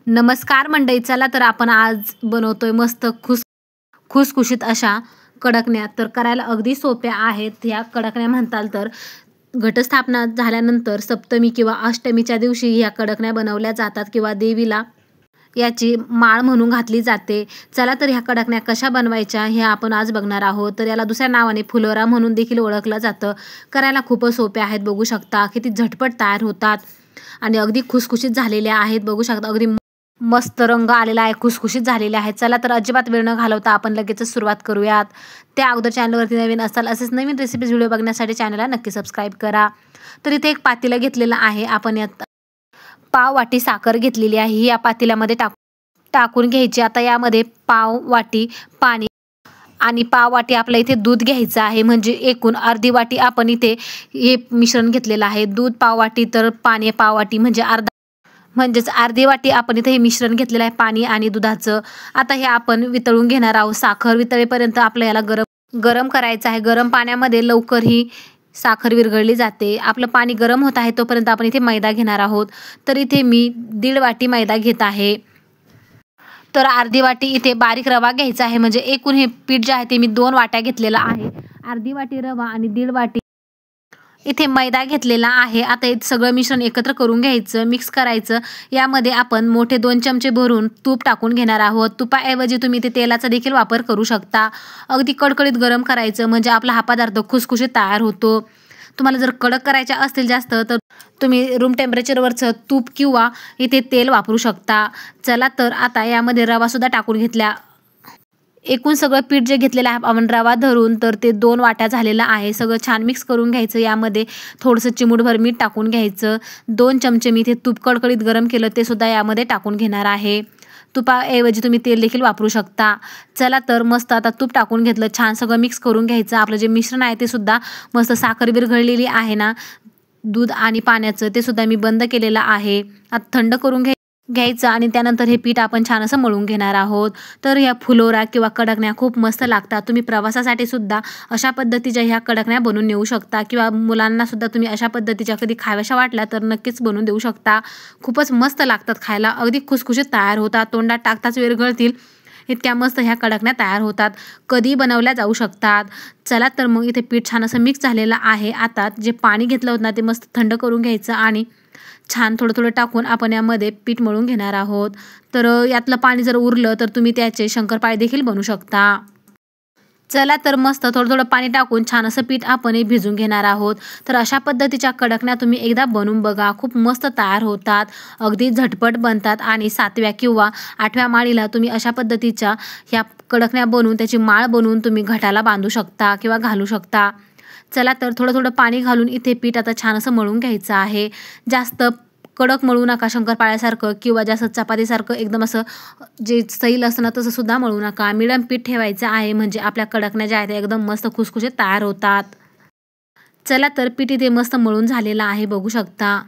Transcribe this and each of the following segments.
नमस्कार मंडळी, चला तर आपण आज बनवतोय मस्त खुसखुशीत अशा कडकण्या. तर करायला अगदी सोप्या आहेत ह्या कडकण्या. म्हणाल तर घटस्थापना झाल्यानंतर सप्तमी किंवा अष्टमीच्या दिवशी ह्या कडकण्या बनवल्या जातात किंवा देवीला याची माळ म्हणून घातली जाते. चला तर ह्या कडकण्या कशा बनवायच्या हे आपण आज बघणार आहोत. तर याला दुसऱ्या नावाने फुलोरा म्हणून देखील ओळखलं जातं. करायला खूपच सोप्या आहेत. बघू शकता किती झटपट तयार होतात आणि अगदी खुसखुशीत झालेल्या आहेत. बघू शकता अगदी मस्त रंग आलेला आहे, खुसखुशीत झालेले आहेत. चला तर अजिबात वेळ न घालवता आपण लगेचच सुरुवात करूयात. त्या अगोदर चॅनलवरती नवीन असाल असेच नवीन रेसिपीज व्हिडिओ बघण्यासाठी चॅनलला नक्की सबस्क्राईब करा. तर इथे एक पातेलं घेतलेलं आहे. आपण यात पाव वाटी साखर घेतलेली आहे, ही या पातेल्यामध्ये टाकून घ्यायची. आता यामध्ये पाव वाटी पाणी आणि पाव वाटी आपल्या इथे दूध घ्यायचं आहे. म्हणजे एकूण अर्धी वाटी आपण इथे हे मिश्रण घेतलेलं आहे. दूध पाव वाटी तर पाणी पाव वाटी म्हणजेच अर्धी वाटी आपण इथे हे मिश्रण घेतलेलं आहे पाणी आणि दुधाचं. आता हे आपण वितळून घेणार आहोत. साखर वितळेपर्यंत आपल्याला गरम करायचं आहे. गरम पाण्यामध्ये लवकर ही साखर विरघळली जाते. आपलं पाणी गरम होत आहे तोपर्यंत आपण इथे मैदा घेणार आहोत. तर इथे मी 1.5 वाटी मैदा घेत आहे. तर अर्धी वाटी इथे बारीक रवा घ्यायचा आहे. म्हणजे एकूण हे पीठ जे आहे ते मी 2 वाट्या घेतलेलं आहे. अर्धी वाटी रवा आणि 1.5 वाटी इथे मैदा घेतलेला आहे. आता हे सगळं मिश्रण एकत्र करून घ्यायचं, मिक्स करायचं. यामध्ये आपण मोठे 2 चमचे भरून तूप टाकून घेणार आहोत. तुपाऐवजी तुम्ही इथे तेलाचा देखील वापर करू शकता. अगदी कडकडीत गरम करायचं म्हणजे आपला हा पदार्थ खुसखुशीत तयार होतो. तुम्हाला जर कडक करायच्या असतील जास्त तर तुम्ही रूम टेम्परेचरवरचं तूप किंवा इथे तेल वापरू शकता. चला तर आता यामध्ये रवासुद्धा टाकून घेतल्या. एकूण सगळं पीठ जे घेतलेलं आहे आपण रवा धरून तर ते 2 वाट्या झालेलं आहे. सगळं छान मिक्स करून घ्यायचं. यामध्ये थोडंसं चिमूटभर मीठ टाकून घ्यायचं. 2 चमचे मी इथे तूप कडकडीत गरम केलं ते सुद्धा यामध्ये टाकून घेणार आहे. तुपाऐवजी तुम्ही तेल देखील वापरू शकता. चला तर मस्त आता तूप टाकून घेतलं, छान सगळं मिक्स करून घ्यायचं. आपलं जे मिश्रण आहे ते सुद्धा मस्त साखर विरघळलेली आहे ना दूध आणि पाण्याचं ते सुद्धा मी बंद केलेलं आहे. आता थंड करून घ्यायचं आणि त्यानंतर हे पीठ आपण छान असं मळून घेणार आहोत. तर ह्या फुलोरा किंवा कडकण्या खूप मस्त लागतात. तुम्ही प्रवासासाठी सुद्धा अशा पद्धतीच्या ह्या कडकण्या बनवून नेऊ शकता किंवा मुलांना सुद्धा तुम्ही अशा पद्धतीच्या कधी खाव्याशा वाटल्या तर नक्कीच बनवून देऊ शकता. खूपच मस्त लागतात खायला, अगदी खुसखुशीत तयार होतात. तोंडात टाकताच विरघळतील इतक्या मस्त ह्या कडकण्या तयार होतात. कधी बनवल्या जाऊ शकतात. चला तर मग इथे पीठ छान असं मिक्स झालेलं आहे. आता जे पाणी घेतलं होतं ना ते मस्त थंड करून घ्यायचं आणि छान थोडं थोडं टाकून आपण यामध्ये पीठ मळून घेणार आहोत. तर यातलं पाणी जर उरलं तर तुम्ही त्याचे शंकरपाळे देखील बनवू शकता. चला तर मस्त थोडं थोडं पाणी टाकून छान असं पीठ आपण भिजून घेणार आहोत. तर अशा पद्धतीच्या कडकण्या तुम्ही एकदा बनवून बघा, खूप मस्त तयार होतात, अगदी झटपट बनतात आणि 7व्या किंवा 8व्या माळीला तुम्ही अशा पद्धतीच्या ह्या कडकण्या बनवून त्याची माळ बनवून तुम्ही घटाला बांधू शकता किंवा घालू शकता. चला तर थोडं थोडं पाणी घालून इथे पीठ आता छान असं मळून घ्यायचं आहे. जास्त कडक मळू नका शंकरपाळ्यासारखं किंवा जास्त चपातीसारखं एकदम असं जे सैल असतं ना तसं सुद्धा मळू नका. मिडियम पीठ ठेवायचं आहे म्हणजे आपल्या कडकण्या ज्या आहेत त्या एकदम मस्त खुसखुशीत तयार होतात. चला तर पीठ इथे मस्त मळून झालेलं आहे. बघू शकता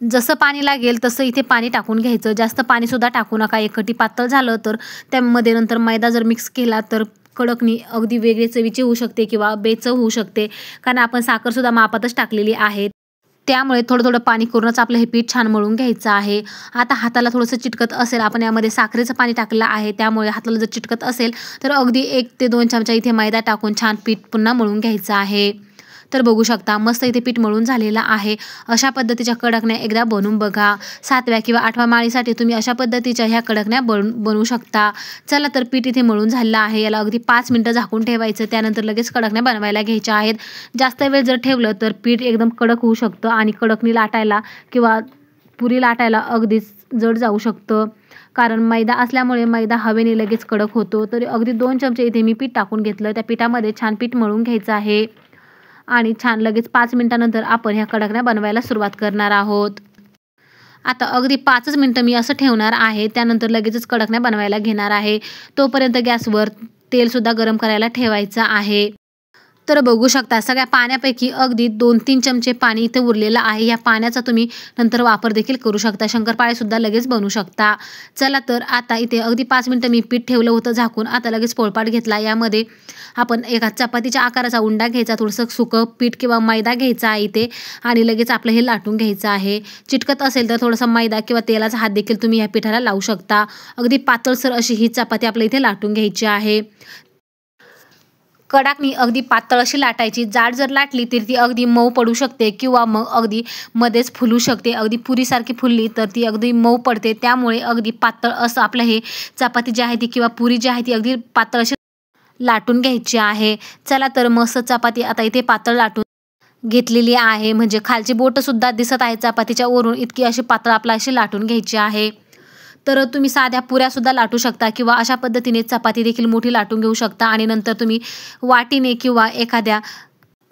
जसं पाणी लागेल तसं इथे पाणी टाकून घ्यायचं. जास्त पाणीसुद्धा टाकू नका. एकखटी पातळ झालं तर त्यामध्ये नंतर मैदा जर मिक्स केला तर कडकणी अगदी वेगळी चवीची होऊ शकते किंवा बेचव होऊ शकते. कारण आपण साखरसुद्धा मापातच टाकलेली आहे. त्यामुळे थोडं थोडं पाणी करूनच आपलं हे पीठ छान मळून घ्यायचं आहे. आता हाताला थोडंसं चिटकत असेल, आपण यामध्ये साखरेचं पाणी टाकलं आहे त्यामुळे हाताला जर चिटकत असेल तर अगदी 1 ते 2 चमचा इथे मैदा टाकून छान पीठ पुन्हा मळून घ्यायचं आहे. तर बघू शकता मस्त इथे पीठ मळून झालेलं आहे. अशा पद्धतीच्या कडकण्या एकदा बनवून बघा. 7व्या किंवा 8व्या माळीसाठी तुम्ही अशा पद्धतीच्या ह्या कडकण्या बनवू शकता. चला तर पीठ इथे मळून झालेलं आहे. याला अगदी 5 मिनिटं झाकून ठेवायचं. त्यानंतर लगेच कडकण्या बनवायला घ्यायच्या आहेत. जास्त वेळ जर ठेवलं तर पीठ एकदम कडक होऊ शकतं आणि कडकणी लाटायला किंवा पुरी लाटायला अगदीच जड जाऊ शकतं. कारण मैदा असल्यामुळे मैदा हवेने लगेच कडक होतो. तर अगदी 2 चमचे इथे मी पीठ टाकून घेतलं. त्या पिठामध्ये छान पीठ मळून घ्यायचं आहे आणि छान लगेच 5 मिनिटानंतर आपण ह्या कडकण्या बनवायला सुरुवात करणार आहोत. आता अगदी 5च मिनिटं मी असं ठेवणार आहे. त्यानंतर लगेचच कडकण्या बनवायला घेणार आहे. तोपर्यंत गॅसवर तेलसुद्धा गरम करायला ठेवायचं आहे. तर बघू शकता सगळ्या पाण्यापैकी अगदी 2-3 चमचे पाणी इथे उरलेलं आहे. या पाण्याचा तुम्ही नंतर वापर देखील करू शकता. शंकरपाळेसुद्धा लगेच बनवू शकता. चला तर आता इथे अगदी 5 मिनिटं मी पीठ ठेवलं होतं झाकून. आता लगेच पोळपाट घेतला. यामध्ये आपण एका चपातीच्या आकाराचा उंडा घ्यायचा, थोडंसं सुकं पीठ किंवा मैदा घ्यायचा आहे इथे आणि लगेच आपलं हे लाटून घ्यायचं आहे. चिटकत असेल तर थोडासा मैदा किंवा तेलाचा हात देखील तुम्ही या पिठाला लावू शकता. अगदी पातळसर अशी ही चपाती आपल्या इथे लाटून घ्यायची आहे. कडाकणी अगदी पातळ अशी लाटायची. जाड जर लाटली तर ती अगदी मऊ पडू शकते किंवा मग अगदी मध्येच फुलू शकते. अगदी पुरीसारखी फुलली तर ती अगदी मऊ पडते. त्यामुळे अगदी पातळ असं आपलं हे चपाती जी आहे ती किंवा पुरी जी आहे ती अगदी पातळ अशी लाटून घ्यायची आहे. चला तर मस्त चपाती आता इथे पातळ लाटून घेतलेली आहे. म्हणजे खालची बोटंसुद्धा दिसत आहे चपातीच्या वरून. इतकी अशी पातळ आपल्याला अशी लाटून घ्यायची आहे. तर तुम्ही साध्या पुऱ्यासुद्धा लाटू शकता किंवा अशा पद्धतीने चपाती देखील मोठी लाटून घेऊ शकता आणि नंतर तुम्ही वाटीने किंवा एखाद्या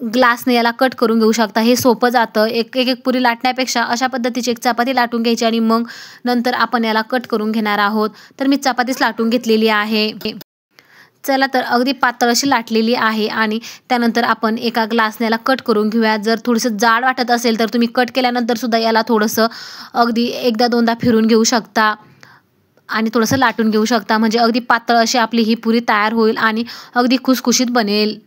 ग्लासने याला कट करून घेऊ शकता. हे सोपं जातं. एक पुरी लाटण्यापेक्षा अशा पद्धतीची एक चपाती लाटून घ्यायची आणि मग नंतर आपण याला कट करून घेणार आहोत. तर मी चपातीच लाटून घेतलेली आहे. चला तर अगदी पातळ अशी लाटलेली आहे आणि त्यानंतर आपण एका ग्लासने याला कट करून घेऊया. जर थोडंसं जाड वाटत असेल तर तुम्ही कट केल्यानंतर सुद्धा याला थोडंसं अगदी एकदा दोनदा फिरून घेऊ शकता आणि थोडंसं लाटून घेऊ शकता. म्हणजे अगदी पातळ अशी आपली ही पुरी तयार होईल आणि अगदी खुसखुशीत बनेल.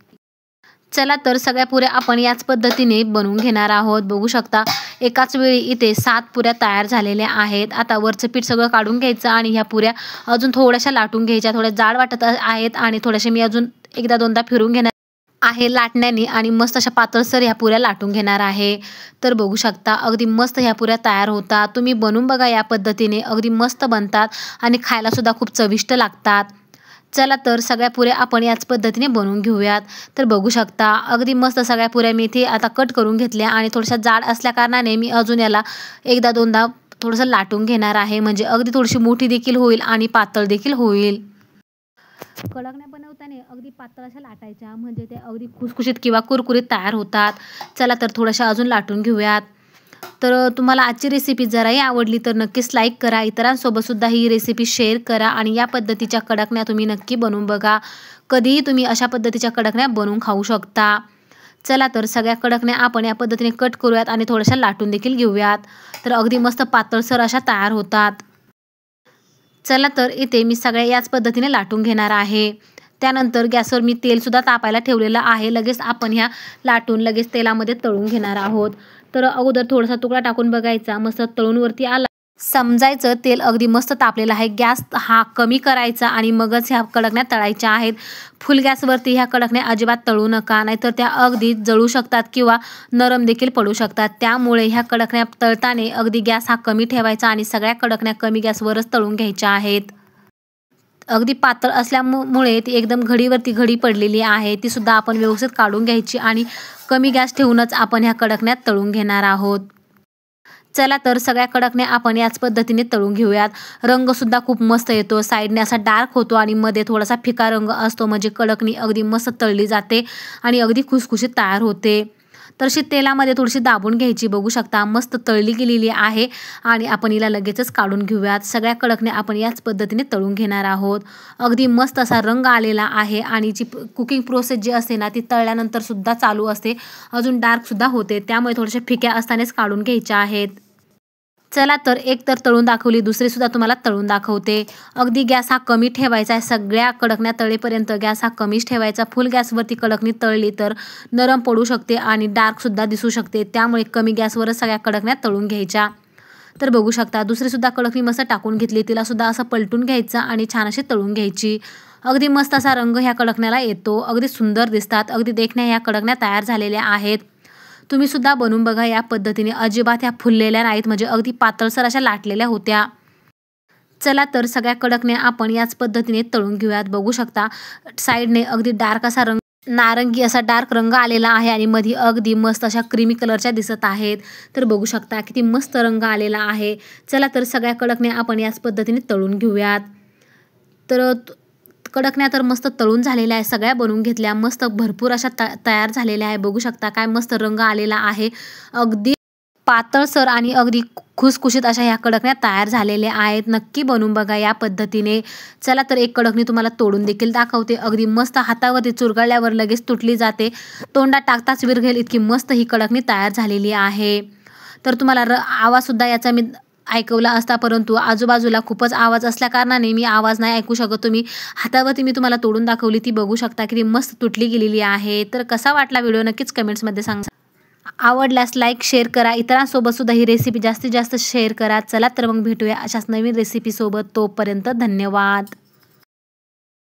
चला तर सगळ्या पुऱ्या आपण याच पद्धतीने बनवून घेणार आहोत. बघू शकता एकाच वेळी इथे 7 पुऱ्या तयार झालेल्या आहेत. आता वरचं पीठ सगळं काढून घ्यायचं आणि ह्या पुऱ्या अजून थोड्याशा लाटून घ्यायच्या. थोड्या जाड वाटत आहेत आणि थोड्याशा मी अजून एकदा दोनदा फिरून घेणार आहे लाटण्याने आणि मस्त अशा पातळसर ह्या पुऱ्या लाटून घेणार आहे. तर बघू शकता अगदी मस्त ह्या पुऱ्या तयार होतात. तुम्ही बनवून बघा या पद्धतीने. अगदी मस्त बनतात आणि खायलासुद्धा खूप चविष्ट लागतात. चला तर सगळ्या पुऱ्या आपण याच पद्धतीने बनवून घेऊयात. तर बघू शकता अगदी मस्त सगळ्या पुऱ्या मी इथे आता कट करून घेतल्या आणि थोड्याशा जाड असल्याकारणाने मी अजून याला एकदा दोनदा थोडंसं लाटून घेणार आहे. म्हणजे अगदी थोडीशी मोठी देखील होईल आणि पातळ देखील होईल. कडाकण्या बनवताना अगदी पातळ अशा लाटायच्या म्हणजे ते अगदी खुसखुशीत किंवा कुरकुरीत तयार होतात. चला तर थोड्याशा अजून लाटून घेऊयात. तर तुम्हाला आजची रेसिपी जराही आवडली तर नक्कीच लाईक करा. इतरांसोबतसुद्धा ही रेसिपी शेअर करा आणि या पद्धतीच्या कडाकण्या तुम्ही नक्की बनवून बघा. कधीही तुम्ही अशा पद्धतीच्या कडाकण्या बनवून खाऊ शकता. चला तर सगळ्या कडाकण्या आपण या पद्धतीने कट करूयात आणि थोड्याशा लाटून देखील घेऊयात. तर अगदी मस्त पातळसर अशा तयार होतात. चला तर इथे मी सगळ्या याच पद्धतीने लाटून घेणार आहे. त्यानंतर गॅसवर मी तेलसुद्धा तापायला ठेवलेलं आहे. लगेच आपण ह्या लाटून लगेच तेलामध्ये तळून घेणार आहोत. तर अगोदर थोडासा तुकडा टाकून बघायचा. मस्त तळून वरती आला समजायचं तेल अगदी मस्त तापलेलं आहे. गॅस हा कमी करायचा आणि मगच ह्या कडाकण्या तळायच्या आहेत. फुल गॅसवरती ह्या कडाकण्या अजिबात तळू नका. नाहीतर त्या अगदी जळू शकतात किंवा नरम देखील पडू शकतात. त्यामुळे ह्या कडाकण्या तळताना अगदी गॅस हा कमी ठेवायचा आणि सगळ्या कडाकण्या कमी गॅसवरच तळून घ्यायच्या आहेत. अगदी पातळ असल्यामुळे ती एकदम घडीवरती घडी पडलेली आहे. ती सुद्धा आपण व्यवस्थित काढून घ्यायची आणि कमी गॅस ठेवूनच आपण ह्या कडाकण्या तळून घेणार आहोत. चला तर सगळ्या कडाकण्या आपण याच पद्धतीने तळून घेऊयात. रंगसुद्धा खूप मस्त येतो. साईडने असा डार्क होतो आणि मध्ये थोडासा फिका रंग असतो. म्हणजे कडाकणी अगदी मस्त तळली जाते आणि अगदी खुसखुशीत तयार होते. तर अशी तेलामध्ये थोडीशी दाबून घ्यायची. बघू शकता मस्त तळली गेलेली आहे आणि आपण हिला लगेचच काढून घेऊयात. सगळ्या कडाकण्या आपण याच पद्धतीने तळून घेणार आहोत. अगदी मस्त असा रंग आलेला आहे आणि जी कुकिंग प्रोसेस जी असते ना ती तळल्यानंतर सुद्धा चालू असते. अजून डार्कसुद्धा होते. त्यामुळे थोड्याशा फिक्या असतानाच काढून घ्यायच्या आहेत. चला तर एक तर तळून दाखवली, दुसरीसुद्धा तुम्हाला तळून दाखवते. अगदी गॅस हा कमी ठेवायचा आहे. सगळ्या कडाकण्या तळेपर्यंत गॅस हा कमीच ठेवायचा. फुल गॅसवरती कडाकणी तळली तर नरम पडू शकते आणि डार्कसुद्धा दिसू शकते. त्यामुळे कमी गॅसवरच सगळ्या कडाकण्या तळून घ्यायच्या. तर बघू शकता दुसरीसुद्धा कडाकणी मस्त टाकून घेतली. तिलासुद्धा असं पलटून घ्यायचं आणि छान अशी तळून घ्यायची. अगदी मस्त असा रंग ह्या कडाकण्याला येतो. अगदी सुंदर दिसतात. अगदी देखण्या ह्या कडाकण्या तयार झालेल्या आहेत. तुम्ही सुद्धा बनवून बघा या पद्धतीने. अजिबात ह्या फुललेल्या नाहीत. म्हणजे अगदी पातळसर अशा लाटलेल्या होत्या. चला तर सगळ्या कडाकण्या आपण याच पद्धतीने तळून घेऊयात. बघू शकता साईडने अगदी डार्क असा रंग नारंगी असा डार्क रंग आलेला आहे आणि मध्ये अगदी मस्त अशा क्रीमी कलरच्या दिसत आहेत. तर बघू शकता किती मस्त रंग आलेला आहे. चला तर सगळ्या कडाकण्या आपण याच पद्धतीने तळून घेऊयात. तर कडाकण्या तर मस्त तळून झालेल्या आहे. सगळ्या बनवून घेतल्या. मस्त भरपूर अशा तयार झालेल्या आहे. बघू शकता काय मस्त रंग आलेला आहे. अगदी पातळसर आणि अगदी खुसखुशीत अशा ह्या कडकण्या तयार झालेल्या आहेत. नक्की बनवून बघा या पद्धतीने. चला तर एक कडकणी तुम्हाला तोडून देखील दाखवते. अगदी मस्त हातावरती चुरगळल्यावर लगेच तुटली जाते. तोंडात टाकताच विरघळेल इतकी मस्त ही कडकणी तयार झालेली आहे. तर तुम्हाला आवाजसुद्धा याचा मी ऐकवला असता, परंतु आजूबाजूला खूपच आवाज असल्याकारणाने मी आवाज नाही ऐकू शकत. तुम्ही हातावरती मी तुम्हाला तोडून दाखवली ती बघू शकता किती मस्त तुटली गेलेली आहे. तर कसा वाटला व्हिडिओ नक्कीच कमेंट्समध्ये सांगा. आवडल्यास लाईक शेअर करा. इतरांसोबत सुद्धा ही रेसिपी जास्तीत जास्त शेअर करा. चला तर मग भेटूया अशाच नवीन रेसिपीसोबत. तोपर्यंत धन्यवाद.